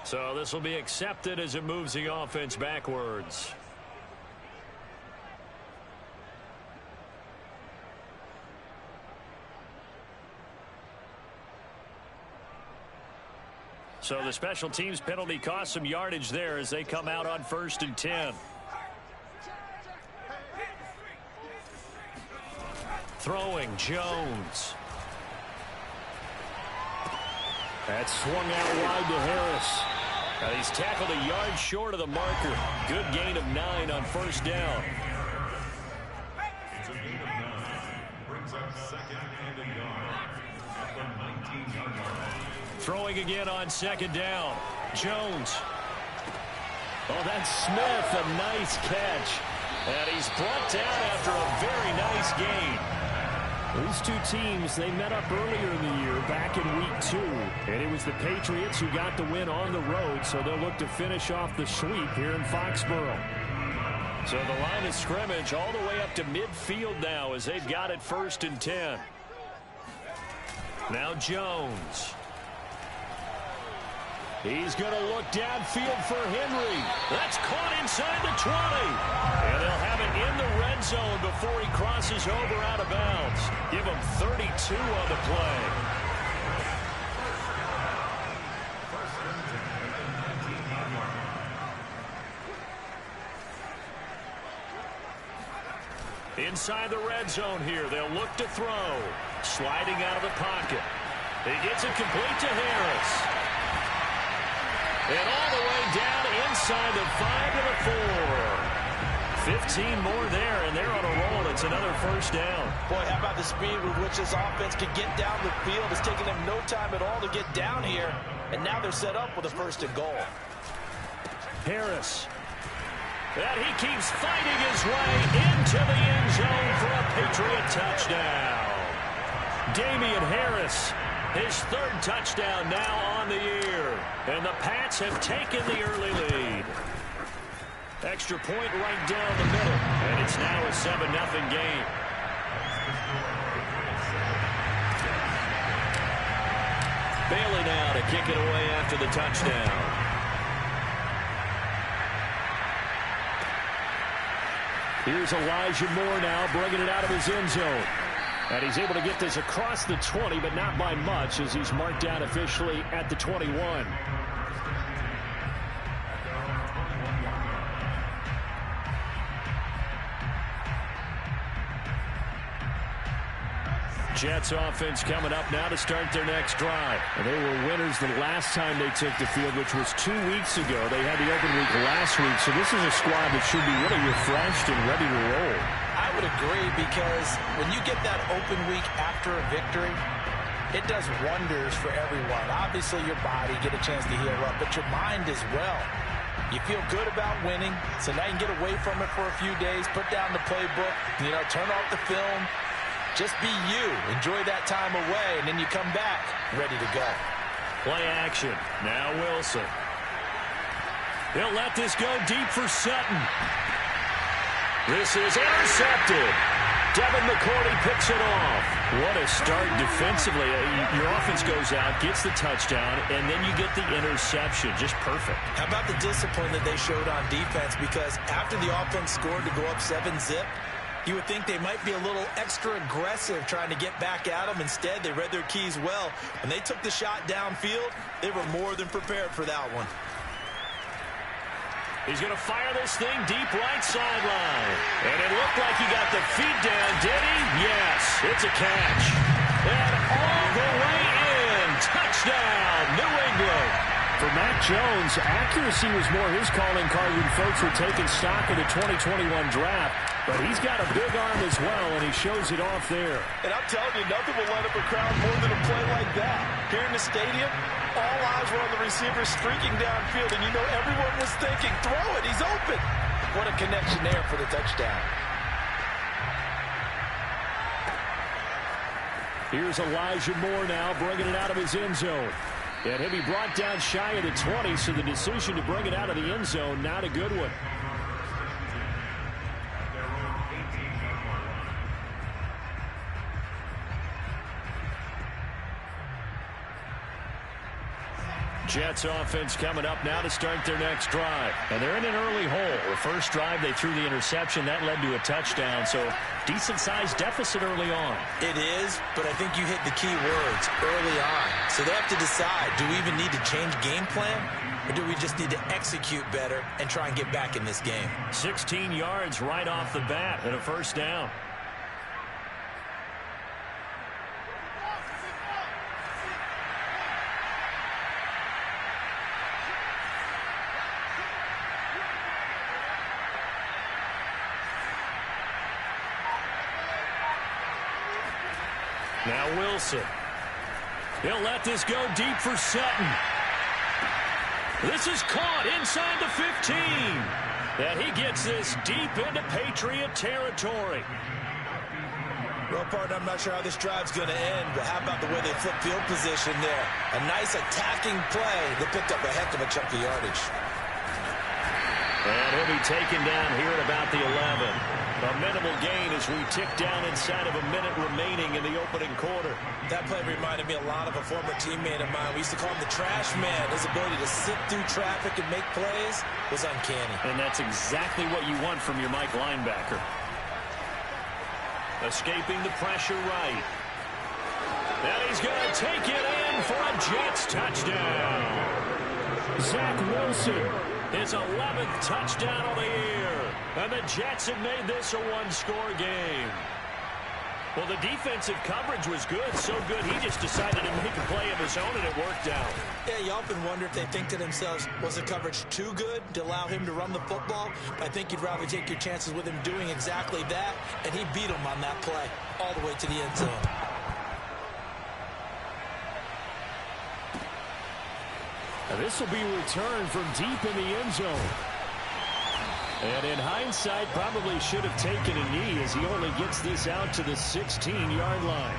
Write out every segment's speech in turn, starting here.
So this will be accepted as it moves the offense backwards. So the special teams penalty cost some yardage there as they come out on 1st and 10. Throwing, Jones. That's swung out wide to Harris. Now he's tackled a yard short of the marker. Good gain of 9 on 1st down. It's a gain of 9. Brings up 2nd and a yard at the 19-yard line. Throwing again on 2nd down. Jones. Oh, that's Smith. A nice catch. And he's brought down after a very nice gain. These two teams, they met up earlier in the year, back in week 2. And it was the Patriots who got the win on the road, so they'll look to finish off the sweep here in Foxborough. So the line of scrimmage all the way up to midfield now as they've got it 1st and 10. Now Jones. He's going to look downfield for Henry. That's caught inside the 20. And they'll have it in the red zone before he crosses over out of bounds. Give him 32 on the play. Inside the red zone here, they'll look to throw. Sliding out of the pocket. He gets it complete to Harris. And all the way down inside the 5 to the 4. 15 more there, and they're on a roll. It's another 1st down. Boy, how about the speed with which this offense can get down the field? It's taken them no time at all to get down here, and now they're set up with a 1st and goal. Harris. And he keeps fighting his way into the end zone for a Patriot touchdown. Damian Harris, his 3rd touchdown now on the year. And the Pats have taken the early lead. Extra point right down the middle. And it's now a 7-0 game. Bailey now to kick it away after the touchdown. Here's Elijah Moore now bringing it out of his end zone. And he's able to get this across the 20, but not by much as he's marked down officially at the 21. Jets offense coming up now to start their next drive. And they were winners the last time they took the field, which was 2 weeks ago. They had the open week last week, so this is a squad that should be really refreshed and ready to roll. I would agree, because when you get that open week after a victory, it does wonders for everyone. Obviously, your body get a chance to heal up, but your mind as well. You feel good about winning, so now you can get away from it for a few days, put down the playbook, turn off the film. Just be you. Enjoy that time away, and then you come back ready to go. Play action. Now Wilson. He'll let this go deep for Sutton. This is intercepted. Devin McCourty picks it off. What a start defensively. Your offense goes out, gets the touchdown, and then you get the interception. Just perfect. How about the discipline that they showed on defense? Because after the offense scored to go up 7-zip, you would think they might be a little extra aggressive trying to get back at them. Instead, they read their keys well. When they took the shot downfield, they were more than prepared for that one. He's going to fire this thing deep right sideline. And it looked like he got the feet down, did he? Yes, it's a catch. And all the way in. Touchdown, New England. For Mac Jones, accuracy was more his calling card when folks were taking stock of the 2021 draft. But he's got a big arm as well, and he shows it off there. And I'm telling you, nothing will light up a crowd more than a play like that. Here in the stadium, all eyes were on the receiver streaking downfield, and you know everyone was thinking, throw it, he's open. What a connection there for the touchdown. Here's Elijah Moore now bringing it out of his end zone. And he'll be brought down shy of the 20, so the decision to bring it out of the end zone, not a good one. Jets offense coming up now to start their next drive. And they're in an early hole. The first drive, they threw the interception. That led to a touchdown. So decent-sized deficit early on. It is, but I think you hit the key words early on. So they have to decide, do we even need to change game plan? Or do we just need to execute better and try and get back in this game? 16 yards right off the bat and a first down. Now Wilson. He'll let this go deep for Sutton. This is caught inside the 15. And he gets this deep into Patriot territory. Well, partner, I'm not sure how this drive's going to end, but how about the way they flip field position there? A nice attacking play that picked up a heck of a chunk of yardage. And he'll be taken down here at about the 11. A minimal gain as we tick down inside of a minute remaining in the opening quarter. That play reminded me a lot of a former teammate of mine. We used to call him the trash man. His ability to sit through traffic and make plays was uncanny. And that's exactly what you want from your Mike linebacker. Escaping the pressure right. And he's going to take it in for a Jets touchdown. Zach Wilson, his 11th touchdown of the year. And the Jets have made this a one-score game. Well, the defensive coverage was good, so good he just decided to make a play of his own, and it worked out. Yeah, you often wonder if they think to themselves, was the coverage too good to allow him to run the football? I think you'd rather take your chances with him doing exactly that, and he beat him on that play all the way to the end zone. Now this will be returned from deep in the end zone. And in hindsight, probably should have taken a knee as he only gets this out to the 16-yard line.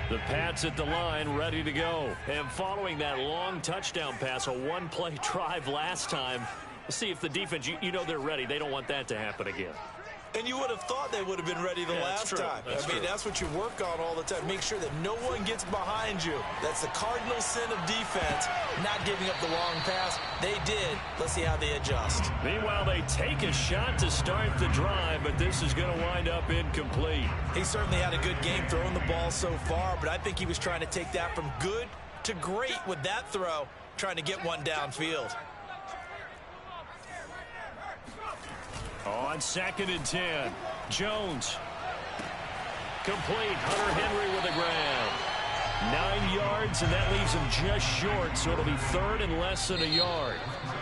The Pats at the line, ready to go. And following that long touchdown pass, a one-play drive last time, see if the defense, you know they're ready. They don't want that to happen again. And you would have thought they would have been ready the last time. I mean, that's what you work on all the time. Make sure that no one gets behind you. That's the cardinal sin of defense, not giving up the long pass. They did. Let's see how they adjust. Meanwhile, they take a shot to start the drive, but this is going to wind up incomplete. He certainly had a good game throwing the ball so far, but I think he was trying to take that from good to great with that throw, trying to get one downfield. On 2nd and 10, Jones. Complete. Hunter Henry with a grab. 9 yards, and that leaves him just short, so it'll be 3rd and less than a yard.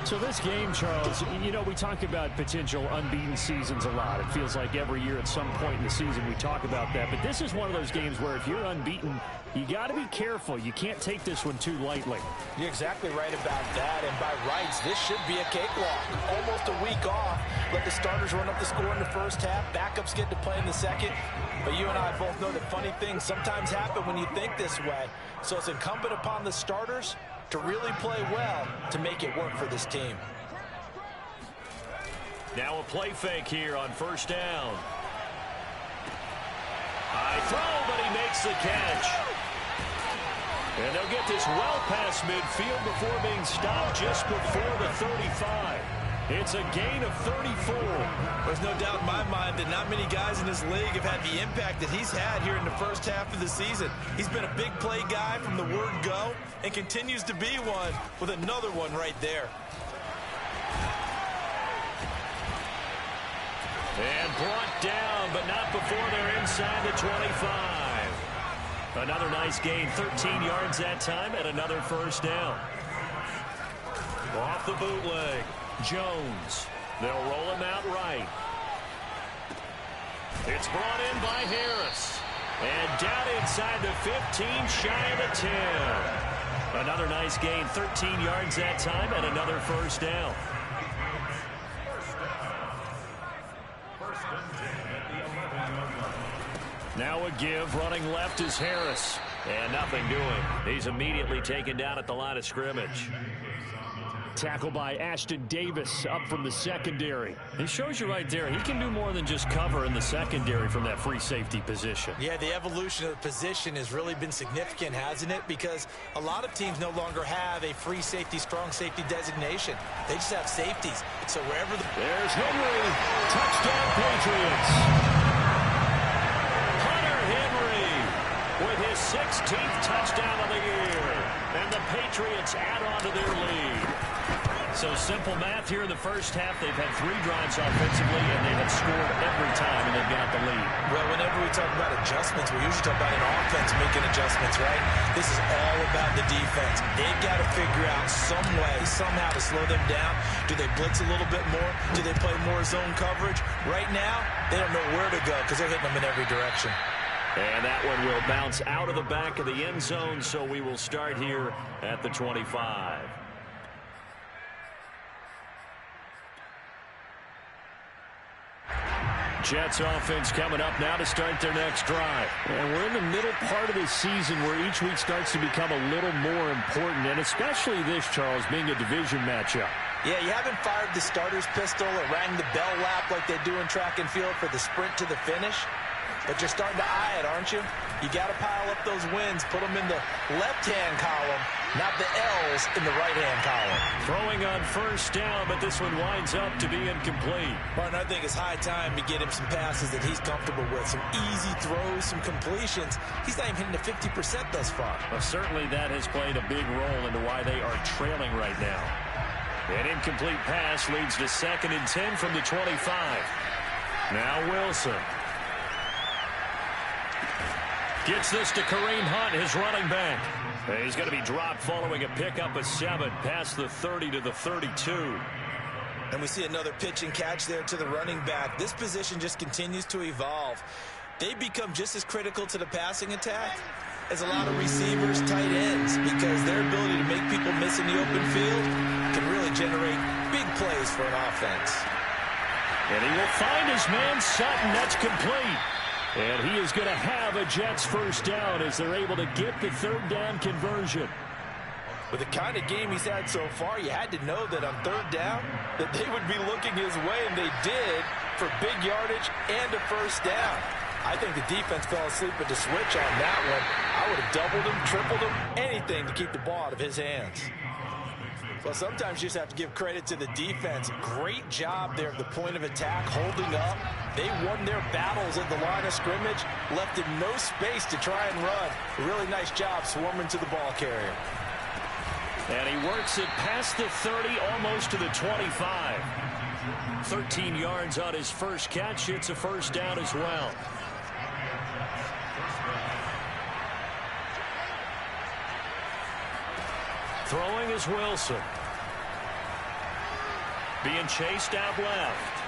So this game, Charles, you know, we talk about potential unbeaten seasons a lot. It feels like every year at some point in the season we talk about that. But this is one of those games where if you're unbeaten, you got to be careful. You can't take this one too lightly. You're exactly right about that. And by rights, this should be a cakewalk. Almost a week off. Let the starters run up the score in the first half. Backups get to play in the second. But you and I both know that funny things sometimes happen when you think this way. So it's incumbent upon the starters to really play well to make it work for this team. Now a play fake here on 1st down. High throw, but he makes the catch. And they'll get this well past midfield before being stopped just before the 35. It's a gain of 34. There's no doubt in my mind that not many guys in this league have had the impact that he's had here in the first half of the season. He's been a big play guy from the word go and continues to be one with another one right there. And brought down, but not before they're inside the 25. Another nice gain, 13 yards that time, and another 1st down. Off the bootleg. Jones. They'll roll him out right. It's brought in by Harris. And down inside the 15, shy of the 10. Another nice gain, 13 yards that time, and another 1st down. Now a give, running left is Harris. And nothing doing. He's immediately taken down at the line of scrimmage. Tackle by Ashton Davis up from the secondary. He shows you right there, he can do more than just cover in the secondary from that free safety position. Yeah, the evolution of the position has really been significant, hasn't it? Because a lot of teams no longer have a free safety, strong safety designation. They just have safeties. So wherever There's Henry. Touchdown, Patriots. Hunter Henry with his 16th touchdown of the year. And the Patriots add on to their lead. So simple math here in the first half. They've had 3 drives offensively, and they have scored every time, and they've got the lead. Well, whenever we talk about adjustments, we usually talk about an offense making adjustments, right? This is all about the defense. They've got to figure out some way, somehow to slow them down. Do they blitz a little bit more? Do they play more zone coverage? Right now, they don't know where to go because they're hitting them in every direction. And that one will bounce out of the back of the end zone, so we will start here at the 25. Jets offense coming up now to start their next drive. And we're in the middle part of the season where each week starts to become a little more important, and especially this, Charles, being a division matchup. Yeah, you haven't fired the starter's pistol or rang the bell lap like they do in track and field for the sprint to the finish. But you're starting to eye it, aren't you? You got to pile up those wins, put them in the left-hand column, not the L's in the right-hand column. Throwing on first down, but this one winds up to be incomplete. Martin, I think it's high time to get him some passes that he's comfortable with, some easy throws, some completions. He's not even hitting the 50% thus far. Well, certainly that has played a big role into why they are trailing right now. An incomplete pass leads to 2nd and 10 from the 25. Now Wilson. Gets this to Kareem Hunt, his running back. He's going to be dropped following a pickup of 7 past the 30 to the 32. And we see another pitch and catch there to the running back. This position just continues to evolve. They become just as critical to the passing attack as a lot of receivers, tight ends, because their ability to make people miss in the open field can really generate big plays for an offense. And he will find his man Sutton. That's complete. And he is going to have a Jets first down as they're able to get the 3rd down conversion. With the kind of game he's had so far, you had to know that on 3rd down that they would be looking his way, and they did, for big yardage and a first down. I think the defense fell asleep at the switch on that one. I would have doubled him, tripled him, anything to keep the ball out of his hands. Well, sometimes you just have to give credit to the defense. Great job there at the point of attack, holding up. They won their battles at the line of scrimmage, left him no space to try and run. A really nice job swarming to the ball carrier. And he works it past the 30, almost to the 25. 13 yards on his first catch. It's a first down as well. Throwing is Wilson. Being chased out left.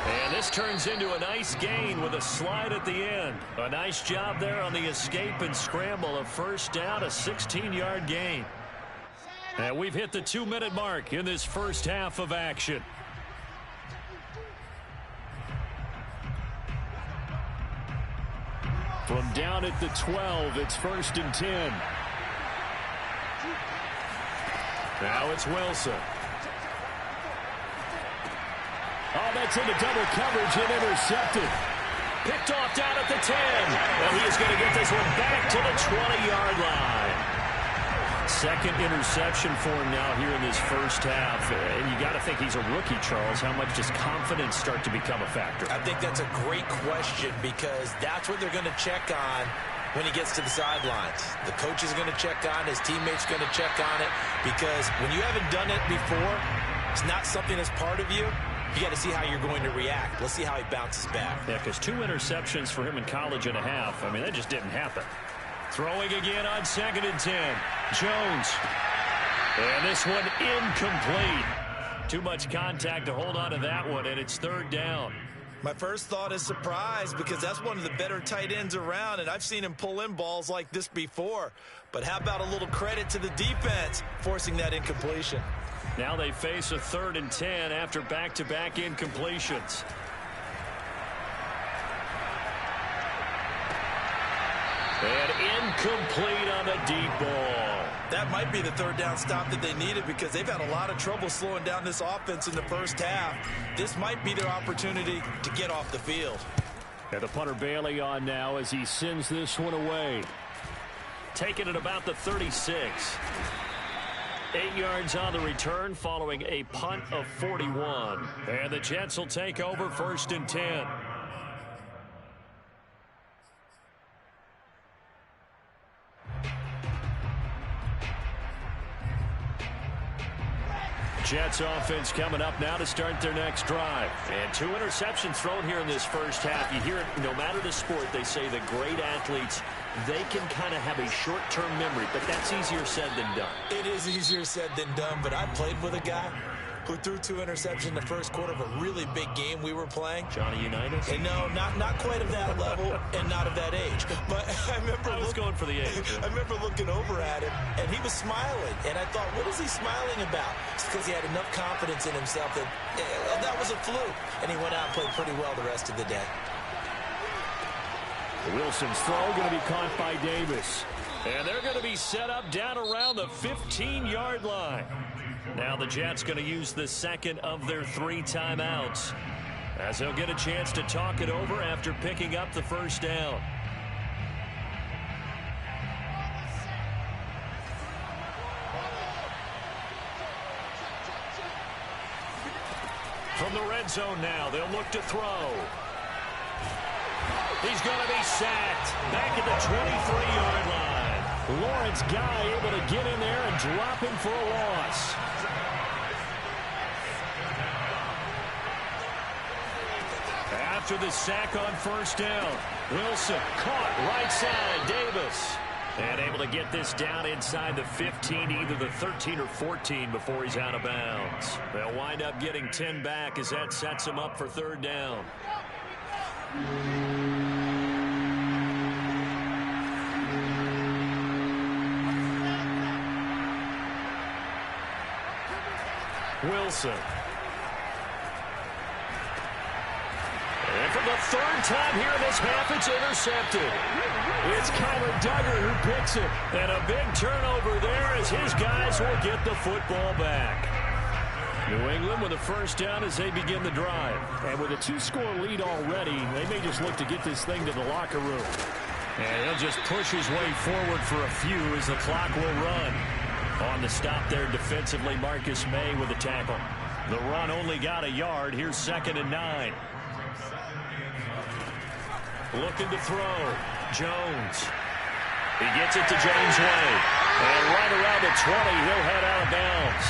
And this turns into a nice gain with a slide at the end. A nice job there on the escape and scramble. A first down, a 16-yard gain. And we've hit the 2-minute mark in this first half of action. From down at the 12, it's 1st and 10. Now it's Wilson. Oh, that's into double coverage and intercepted. Picked off down at the 10. And he is going to get this one back to the 20-yard line. 2nd interception for him now here in this first half. And you got to think he's a rookie, Charles. How much does confidence start to become a factor? I think that's a great question because that's what they're going to check on when he gets to the sidelines. The coach is going to check on, his teammates going to check on it, because when you haven't done it before, it's not something that's part of you. You got to see how you're going to react. Let's see how he bounces back. Yeah, because 2 interceptions for him in college and a half. I mean, that just didn't happen. Throwing again on 2nd and 10. Jones. And this one incomplete. Too much contact to hold on to that one, and it's 3rd down. My first thought is surprise because that's one of the better tight ends around, and I've seen him pull in balls like this before. But how about a little credit to the defense forcing that incompletion? Now they face a 3rd and 10 after back-to-back incompletions. And incomplete on the deep ball. That might be the third down stop that they needed because they've had a lot of trouble slowing down this offense in the first half. This might be their opportunity to get off the field. And the punter Bailey on now as he sends this one away. Taking it about the 36. 8 yards on the return following a punt of 41. And the Jets will take over 1st and 10. Jets offense coming up now to start their next drive. And 2 interceptions thrown here in this first half. You hear it, no matter the sport, they say the great athletes, they can kind of have a short-term memory, but that's easier said than done. It is easier said than done, but I played with a guy who threw 2 interceptions in the first quarter of a really big game we were playing. Johnny Unitas? And no, not quite of that level and not of that age. But I was going for the age. I remember looking over at him, and he was smiling. And I thought, what is he smiling about? It's because he had enough confidence in himself that that was a fluke. And he went out and played pretty well the rest of the day. Wilson's throw going to be caught by Davis. And they're going to be set up down around the 15-yard line. Now the Jets going to use the second of their 3 timeouts as they'll get a chance to talk it over after picking up the first down. From the red zone now, they'll look to throw. He's going to be sacked back at the 23-yard line. Lawrence Guy able to get in there and drop him for a loss. After the sack on first down, Wilson caught right side, Davis. And able to get this down inside the 15, either the 13 or 14 before he's out of bounds. They'll wind up getting 10 back as that sets him up for 3rd down. Wilson. And for the 3rd time here in this half, it's intercepted. It's Kyler Duggar who picks it. And a big turnover there as his guys will get the football back. New England with a first down as they begin the drive. And with a 2-score lead already, they may just look to get this thing to the locker room. And he'll just push his way forward for a few as the clock will run. On the stop there defensively, Marcus May with a tackle. The run only got a yard. Here's 2nd and 9. Looking to throw. Jones. He gets it to James White. And right around the 20, he'll head out of bounds.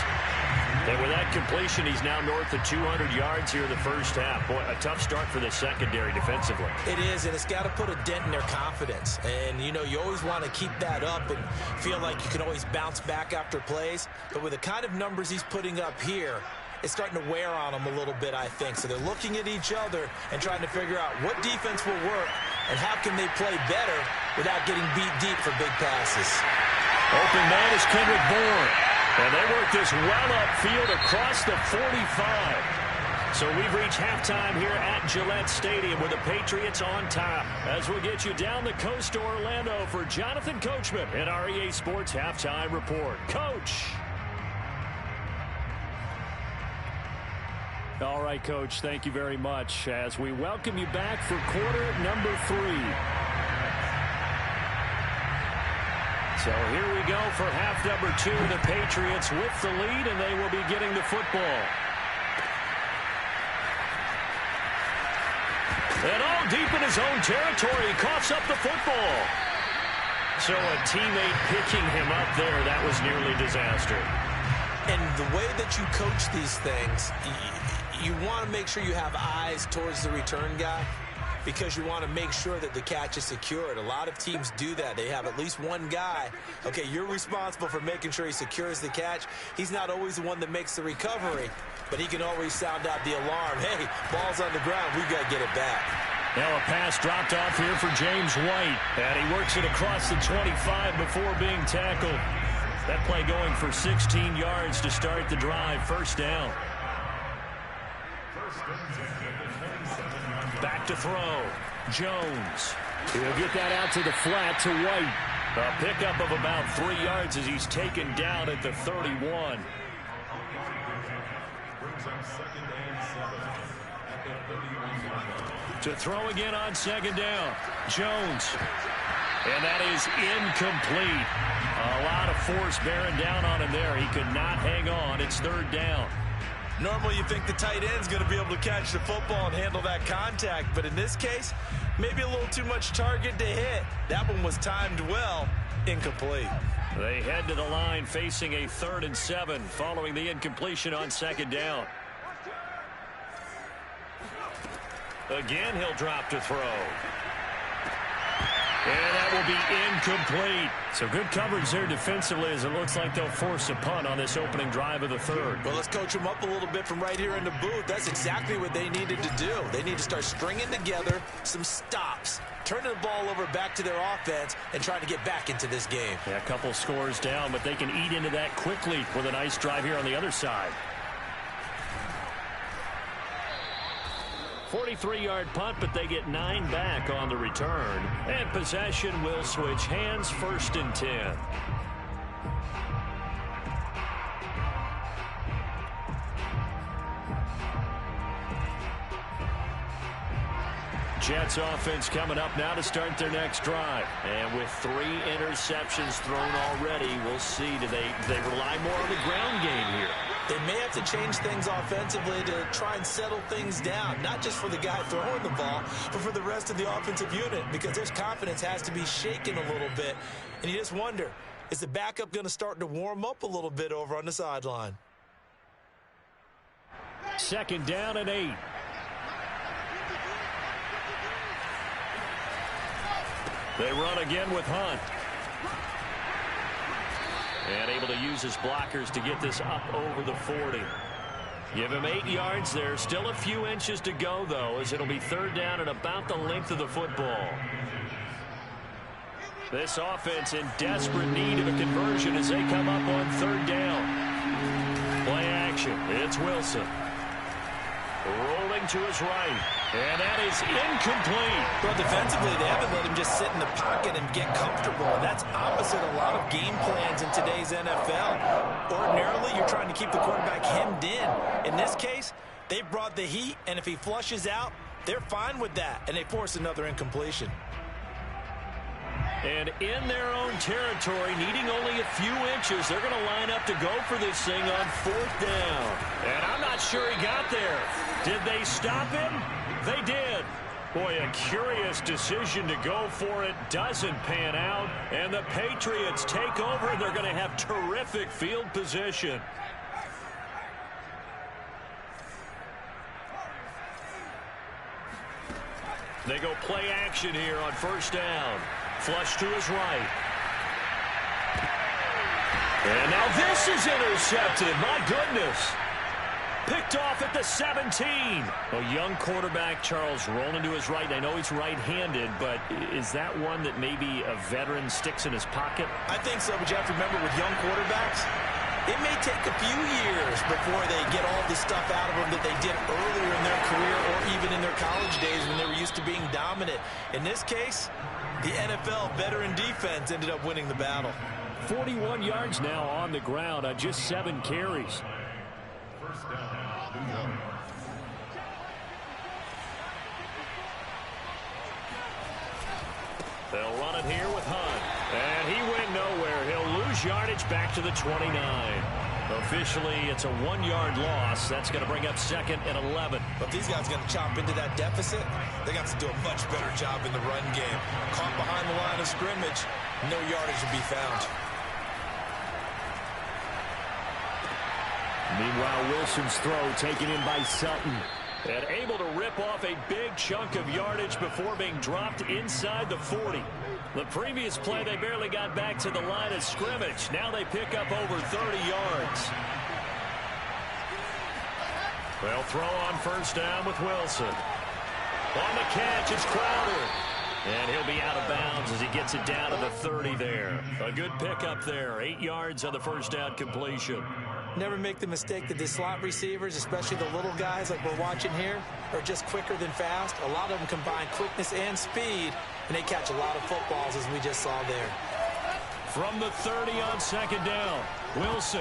And with that completion, he's now north of 200 yards here in the first half. Boy, a tough start for the secondary defensively. It is, and it's got to put a dent in their confidence. And, you know, you always want to keep that up and feel like you can always bounce back after plays. But with the kind of numbers he's putting up here, it's starting to wear on them a little bit, I think. So they're looking at each other and trying to figure out what defense will work and how can they play better without getting beat deep for big passes. Open man is Kendrick Bourne. And they work this well upfield across the 45. So we've reached halftime here at Gillette Stadium with the Patriots on top. As we'll get you down the coast to Orlando for Jonathan Coachman at our EA Sports Halftime Report. Coach. All right, Coach, thank you very much as we welcome you back for quarter number 3. So here we go for half number 2. The Patriots with the lead, and they will be getting the football. And all deep in his own territory, he coughs up the football. So a teammate picking him up there, that was nearly disaster. And the way that you coach these things, you want to make sure you have eyes towards the return guy, because you want to make sure that the catch is secured. A lot of teams do that. They have at least one guy. Okay, you're responsible for making sure he secures the catch. He's not always the one that makes the recovery, but he can always sound out the alarm. Hey, ball's on the ground. We got to get it back. Now a pass dropped off here for James White. And he works it across the 25 before being tackled. That play going for 16 yards to start the drive. First down. Back to throw. Jones. He'll get that out to the flat to White. A pickup of about 3 yards as he's taken down at the 31. Brings up 2nd and 7 at the 31-yard line. To throw again on 2nd down. Jones. And that is incomplete. A lot of force bearing down on him there. He could not hang on. It's 3rd down. Normally you think the tight end's going to be able to catch the football and handle that contact, but in this case, maybe a little too much target to hit. That one was timed well. Incomplete. They head to the line facing a 3rd and 7 following the incompletion on 2nd down. Again, he'll drop to throw. And that will be incomplete. So good coverage there defensively as it looks like they'll force a punt on this opening drive of the 3rd. Well, let's coach them up a little bit from right here in the booth. That's exactly what they needed to do. They need to start stringing together some stops, turning the ball over back to their offense, and trying to get back into this game. Yeah, a couple scores down, but they can eat into that quickly with a nice drive here on the other side. 43-yard punt, but they get 9 back on the return. And possession will switch hands, 1st and 10. Jets offense coming up now to start their next drive. And with 3 interceptions thrown already, we'll see. Do they rely more on the ground game here? They may have to change things offensively to try and settle things down, not just for the guy throwing the ball, but for the rest of the offensive unit, because their confidence has to be shaken a little bit. And you just wonder, is the backup going to start to warm up a little bit over on the sideline? 2nd down and 8. They run again with Hunt. And able to use his blockers to get this up over the 40. Give him 8 yards there. Still a few inches to go, though, as it'll be 3rd down and about the length of the football. This offense in desperate need of a conversion as they come up on 3rd down. Play action. It's Wilson. Rolling to his right. And that is incomplete. Well, defensively, they haven't let him just sit in the pocket and get comfortable. And that's opposite a lot of game plans in today's NFL. Ordinarily, you're trying to keep the quarterback hemmed in. In this case, they brought the heat, and if he flushes out, they're fine with that, and they force another incompletion. And in their own territory, needing only a few inches, they're going to line up to go for this thing on 4th down. And I'm not sure he got there. Did they stop him? They did. Boy, a curious decision to go for it. Doesn't pan out. And the Patriots take over. They're going to have terrific field position. They go play action here on 1st down. Flush to his right. And now this is intercepted. My goodness. Picked off at the 17. A young quarterback, Charles, rolling to his right. I know he's right-handed, but is that one that maybe a veteran sticks in his pocket? I think so, but you have to remember with young quarterbacks, it may take a few years before they get all the stuff out of them that they did earlier in their career or even in their college days when they were used to being dominant. In this case, the NFL veteran defense ended up winning the battle. 41 yards now on the ground on just 7 carries. 1st down, 2 yards. They'll run it here with Hunt. And he went nowhere. He'll lose yardage back to the 29. Officially, it's a 1-yard loss. That's going to bring up 2nd and 11. But these guys are going to chop into that deficit. They got to do a much better job in the run game. Caught behind the line of scrimmage, no yardage to be found. Meanwhile, Wilson's throw taken in by Sutton. And able to rip off a big chunk of yardage before being dropped inside the 40. The previous play, they barely got back to the line of scrimmage. Now they pick up over 30 yards. They'll throw on 1st down with Wilson. On the catch, it's Crowder. And he'll be out of bounds as he gets it down to the 30 there. A good pickup there. 8 yards on the 1st down completion. Never make the mistake that the slot receivers, especially the little guys like we're watching here, are just quicker than fast. A lot of them combine quickness and speed, and they catch a lot of footballs as we just saw there. From the 30 on second down, Wilson.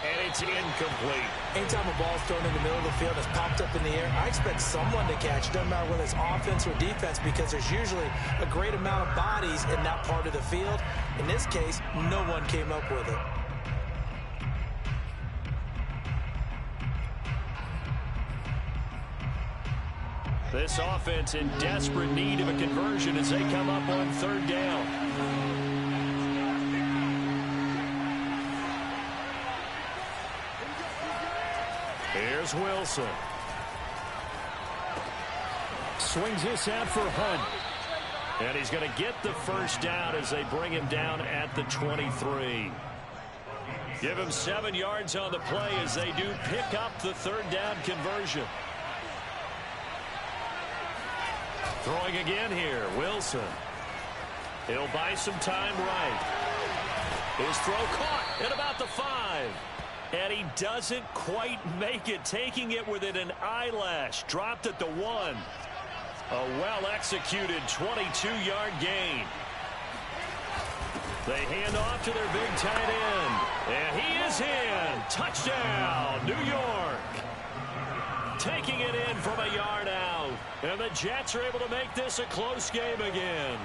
And it's incomplete. Anytime a ball's thrown in the middle of the field, it's popped up in the air, I expect someone to catch it, doesn't matter whether it's offense or defense, because there's usually a great amount of bodies in that part of the field. In this case, no one came up with it. This offense in desperate need of a conversion as they come up on third down. Here's Wilson. Swings this out for Hunt. And he's going to get the first down as they bring him down at the 23. Give him 7 yards on the play as they do pick up the third down conversion. Throwing again here, Wilson. He'll buy some time right. His throw caught at about the 5. And he doesn't quite make it, taking it within an eyelash. Dropped at the 1. A well-executed 22-yard gain. They hand off to their big tight end. And he is in. Touchdown, New York. Taking it in from a yard out. And the Jets are able to make this a close game again.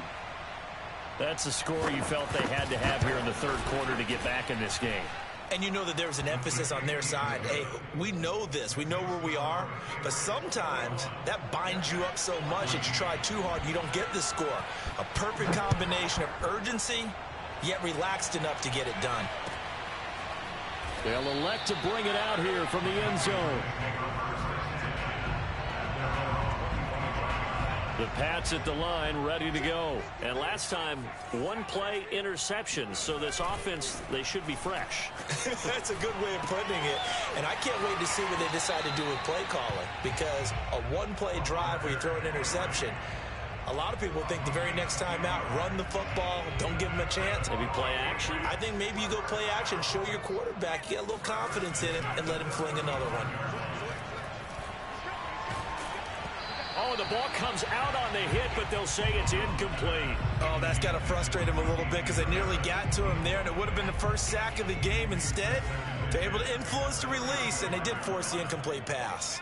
That's the score you felt they had to have here in the third quarter to get back in this game. And you know that there was an emphasis on their side. Hey, we know this. We know where we are. But sometimes that binds you up so much that you try too hard, you don't get the score. A perfect combination of urgency, yet relaxed enough to get it done. They'll elect to bring it out here from the end zone. The Pats at the line, ready to go. And last time, 1-play interception. So this offense, they should be fresh. That's a good way of putting it. And I can't wait to see what they decide to do with play calling. Because a 1-play drive where you throw an interception, a lot of people think the very next time out, run the football, don't give them a chance. Maybe play action. I think maybe you go play action, show your quarterback, get a little confidence in him, and let him fling another one. Oh, the ball comes out on the hit, but they'll say it's incomplete. Oh, that's got to frustrate him a little bit because they nearly got to him there, and it would have been the first sack of the game. Instead, they're able to influence the release, and they did force the incomplete pass.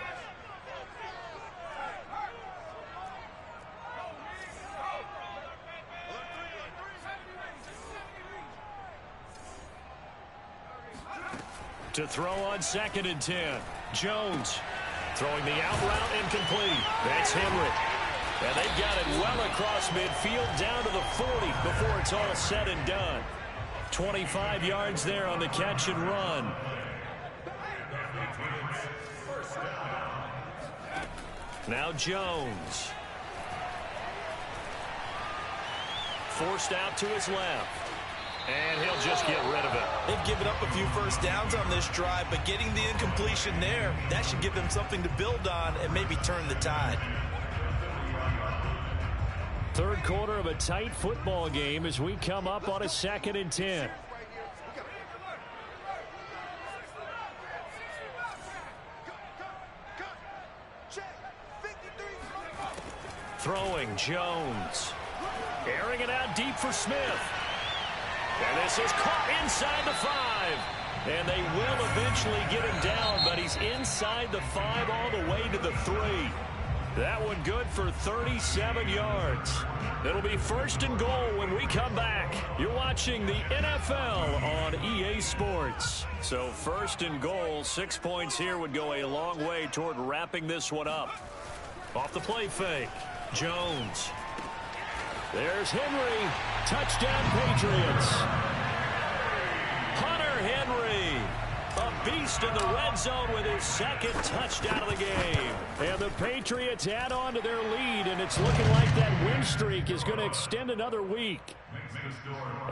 To throw on 2nd and 10, Jones. Throwing the out route incomplete. That's Henry. And they've got it well across midfield down to the 40 before it's all said and done. 25 yards there on the catch and run. Now Jones. Forced out to his left. And he'll just get rid of it. They've given up a few first downs on this drive, but getting the incompletion there, that should give them something to build on and maybe turn the tide. Third quarter of a tight football game as we come up on a 2nd and 10. Throwing Jones. Airing it out deep for Smith. And this is caught inside the 5. And they will eventually get him down, but he's inside the 5 all the way to the 3. That one good for 37 yards. It'll be 1st and goal when we come back. You're watching the NFL on EA Sports. So 1st and goal, 6 points here would go a long way toward wrapping this one up. Off the play fake, Jones. There's Henry. Touchdown, Patriots. Hunter Henry, a beast in the red zone with his 2nd touchdown of the game. And the Patriots add on to their lead, and it's looking like that win streak is going to extend another week.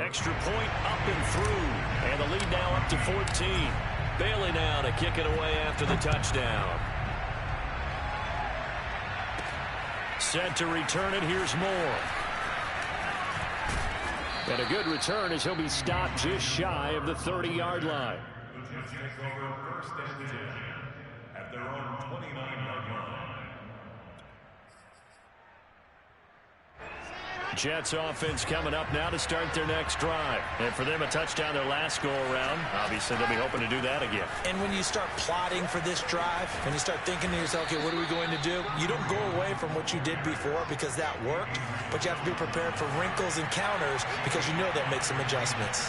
Extra point up and through, and the lead now up to 14. Bailey now to kick it away after the touchdown. Set to return it, here's Moore. And a good return as he'll be stopped just shy of the 30-yard line. The Jets take over 1st and 10 at their own 29-yard line. Jets offense coming up now to start their next drive. And for them, a touchdown their last go-around. Obviously, they'll be hoping to do that again. And when you start plotting for this drive, when you start thinking to yourself, okay, what are we going to do? You don't go away from what you did before because that worked, but you have to be prepared for wrinkles and counters because you know they'll make some adjustments.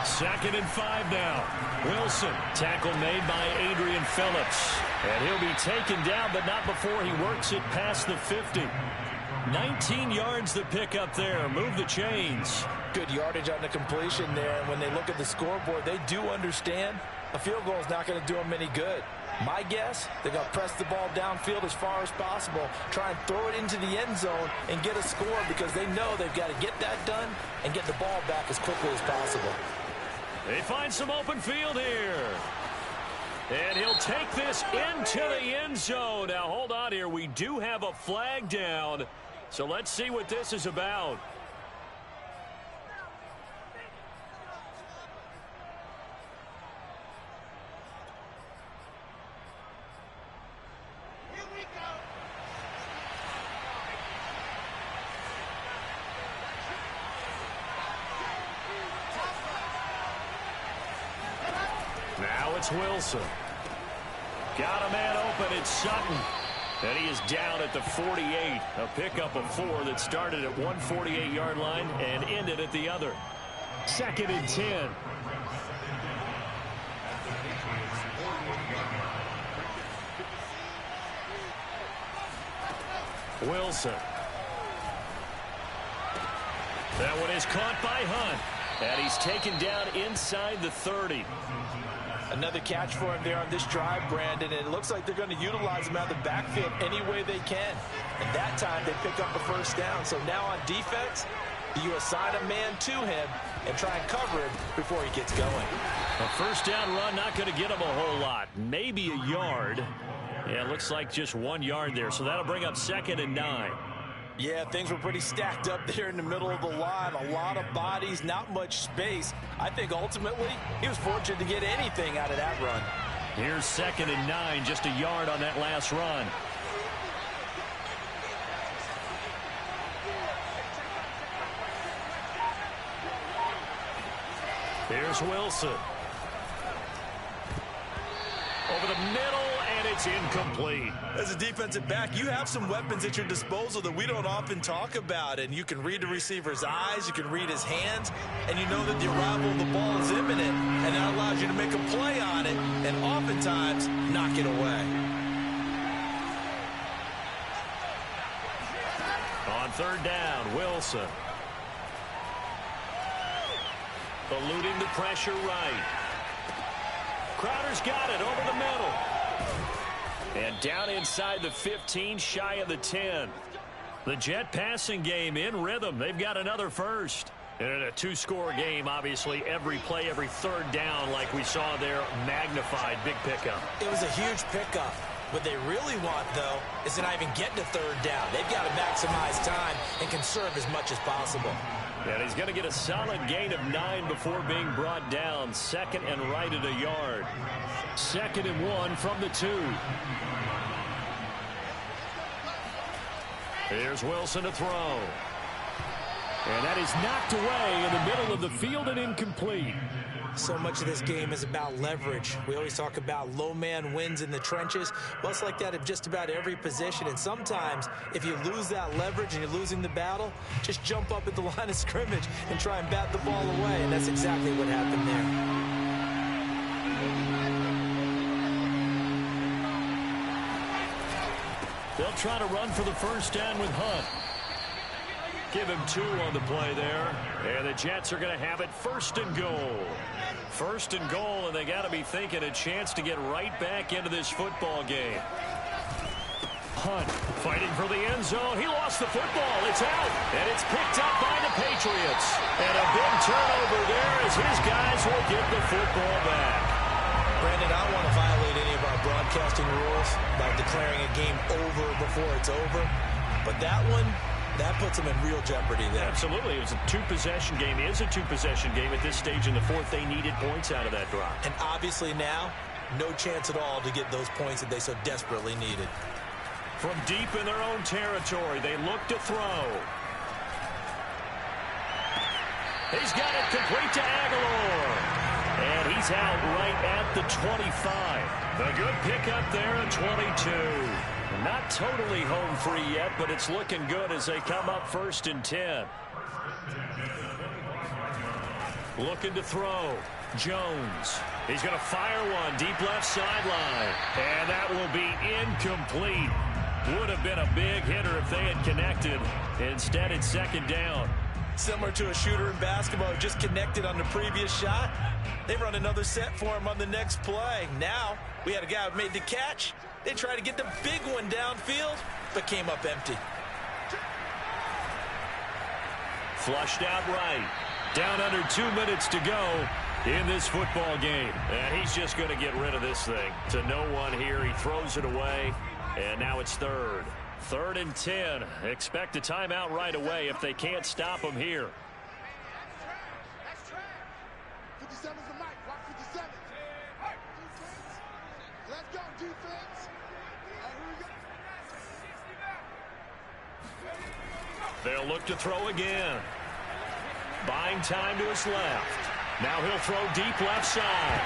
2nd and 5 now. Wilson, tackle made by Adrian Phillips. And he'll be taken down, but not before he works it past the 50. 19 yards to pick up there. Move the chains. Good yardage on the completion there. And when they look at the scoreboard, they do understand a field goal is not going to do them any good. My guess, they're going to press the ball downfield as far as possible, try and throw it into the end zone and get a score because they know they've got to get that done and get the ball back as quickly as possible. They find some open field here. And he'll take this into the end zone. Now, hold on here. We do have a flag down. So let's see what this is about. Now it's Wilson. Got a man open. It's Sutton. And he is down at the 48. A pickup of 4 that started at 148-yard line and ended at the other. 2nd and 10. Wilson. That one is caught by Hunt. And he's taken down inside the 30. Another catch for him there on this drive, Brandon, and it looks like they're going to utilize him out of the backfield any way they can. And that time they pick up the first down. So now on defense, you assign a man to him and try and cover him before he gets going. A first down run not going to get him a whole lot. Maybe a yard. Yeah, it looks like just 1 yard there. So that'll bring up 2nd and 9. Yeah, things were pretty stacked up there in the middle of the line. A lot of bodies, not much space. I think ultimately he was fortunate to get anything out of that run. Here's 2nd and 9, just a yard on that last run. Here's Wilson. Over the middle, and it's incomplete. As a defensive back, you have some weapons at your disposal that we don't often talk about, and you can read the receiver's eyes, you can read his hands, and you know that the arrival of the ball is imminent, and that allows you to make a play on it, and oftentimes knock it away. On 3rd down, Wilson. Eluding the pressure right. Crowder's got it over the middle. And down inside the 15, shy of the 10. The Jet passing game in rhythm. They've got another first. And in a 2-score game, obviously, every play, every 3rd down, like we saw there, magnified. Big pickup. It was a huge pickup. What they really want, though, is to not even get to 3rd down. They've got to maximize time and conserve as much as possible. And he's going to get a solid gain of 9 before being brought down. 2nd and right at a yard. 2nd and 1 from the 2. Here's Wilson to throw. And that is knocked away in the middle of the field and incomplete. So much of this game is about leverage. We always talk about low man wins in the trenches. Well, it's like that at just about every position. And sometimes, if you lose that leverage and you're losing the battle, just jump up at the line of scrimmage and try and bat the ball away. And that's exactly what happened there. They'll try to run for the first down with Hunt. Give him 2 on the play there. And the Jets are going to have it 1st and goal. 1st and goal, and they got to be thinking a chance to get right back into this football game. Hunt fighting for the end zone. He lost the football. It's out, and it's picked up by the Patriots. And a big turnover there as his guys will get the football back. Brandon, I don't want to violate any of our broadcasting rules by declaring a game over before it's over. But that one, that puts them in real jeopardy there. Absolutely. It was a 2-possession game. It is a 2-possession game at this stage in the 4th. They needed points out of that drop. And obviously now, no chance at all to get those points that they so desperately needed. From deep in their own territory, they look to throw. He's got it complete to Aguilar. And he's out right at the 25. A good pickup there at 22. Not totally home free yet, but it's looking good as they come up 1st and 10. Looking to throw. Jones. He's going to fire one deep left sideline. And that will be incomplete. Would have been a big hitter if they had connected. Instead, it's 2nd down. Similar to a shooter in basketball who just connected on the previous shot. They run another set for him on the next play. Now, we had a guy who made the catch. They tried to get the big one downfield, but came up empty. Flushed out right. Down under 2 minutes to go in this football game. And he's just going to get rid of this thing. To no one here. He throws it away. And now it's 3rd. 3rd and 10. Expect a timeout right away if they can't stop him here. 57's the mic. Watch 57. Let's go, defense. Here we go. They'll look to throw again. Buying time to his left. Now he'll throw deep left side.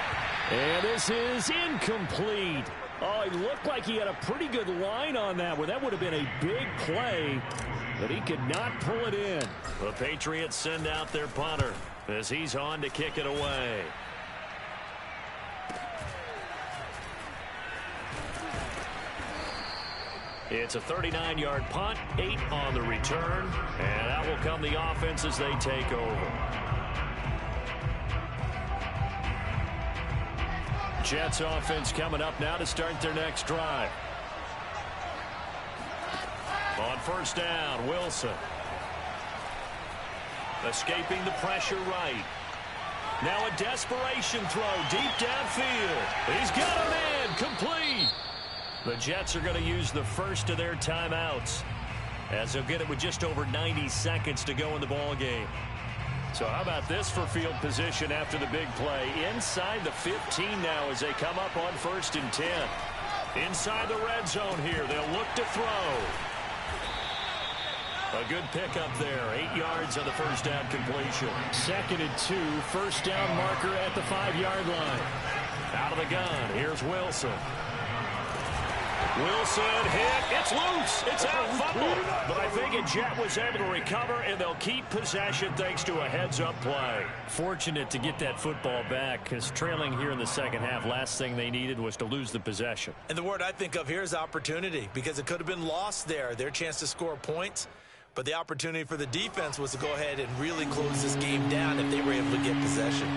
And this is incomplete. Oh, he looked like he had a pretty good line on that one. That would have been a big play, but he could not pull it in. The Patriots send out their punter as he's on to kick it away. It's a 39-yard punt, 8 on the return, and that will come the offense as they take over. Jets offense coming up now to start their next drive. On 1st down, Wilson. Escaping the pressure right. Now a desperation throw deep downfield. He's got a man, complete. The Jets are going to use the first of their timeouts as they'll get it with just over 90 seconds to go in the ball game. So how about this for field position after the big play? Inside the 15 now as they come up on 1st and 10. Inside the red zone here. They'll look to throw. A good pickup there. 8 yards on the 1st down completion. 2nd and 2. 1st down marker at the 5-yard line. Out of the gun. Here's Wilson. Wilson hit. It's loose. It's out. Fumble. But I think a Jet was able to recover, and they'll keep possession thanks to a heads-up play. Fortunate to get that football back because trailing here in the second half, last thing they needed was to lose the possession. And the word I think of here is opportunity because it could have been lost there. Their chance to score points. But the opportunity for the defense was to go ahead and really close this game down if they were able to get possession.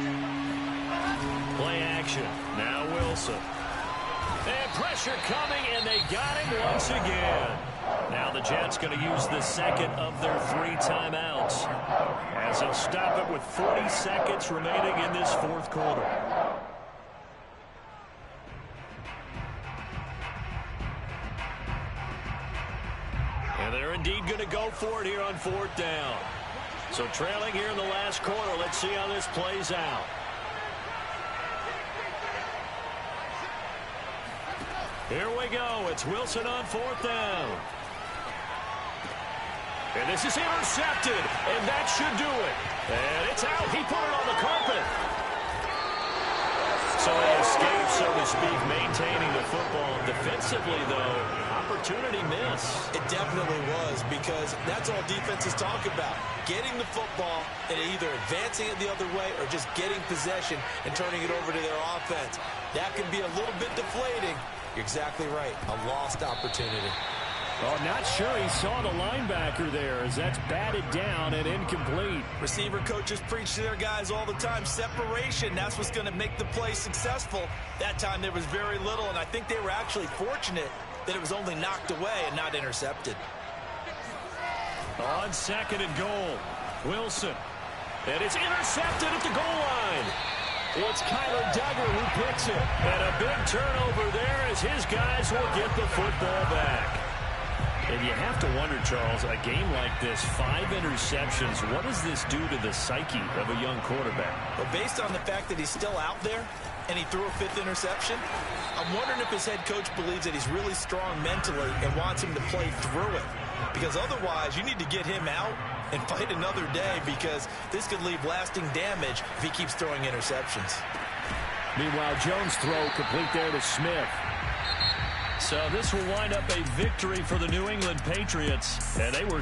Play action. Now Wilson. And pressure coming, and they got him once again. Now the Jets going to use the second of their 3 timeouts as they'll stop it with 40 seconds remaining in this 4th quarter. And they're indeed going to go for it here on 4th down. So trailing here in the last quarter. Let's see how this plays out. Here we go. It's Wilson on 4th down. And this is intercepted. And that should do it. And it's out. He put it on the carpet. So they escape, so to speak, maintaining the football. Defensively, though, opportunity miss. It definitely was because that's all defenses talk about. Getting the football and either advancing it the other way or just getting possession and turning it over to their offense. That can be a little bit deflating. You're exactly right. A lost opportunity. Oh, not sure he saw the linebacker there as that's batted down and incomplete. Receiver coaches preach to their guys all the time. Separation, that's what's going to make the play successful. That time there was very little, and I think they were actually fortunate that it was only knocked away and not intercepted. On 2nd and goal, Wilson. And it's intercepted at the goal line. It's Kyler Duggar who picks it. And a big turnover there as his guys will get the football back. And you have to wonder, Charles, a game like this, 5 interceptions, what does this do to the psyche of a young quarterback? Well, based on the fact that he's still out there and he threw a 5th interception, I'm wondering if his head coach believes that he's really strong mentally and wants him to play through it. Because otherwise, you need to get him out and fight another day, because this could leave lasting damage if he keeps throwing interceptions. Meanwhile, Jones' throw complete there to Smith. So this will wind up a victory for the New England Patriots, and they were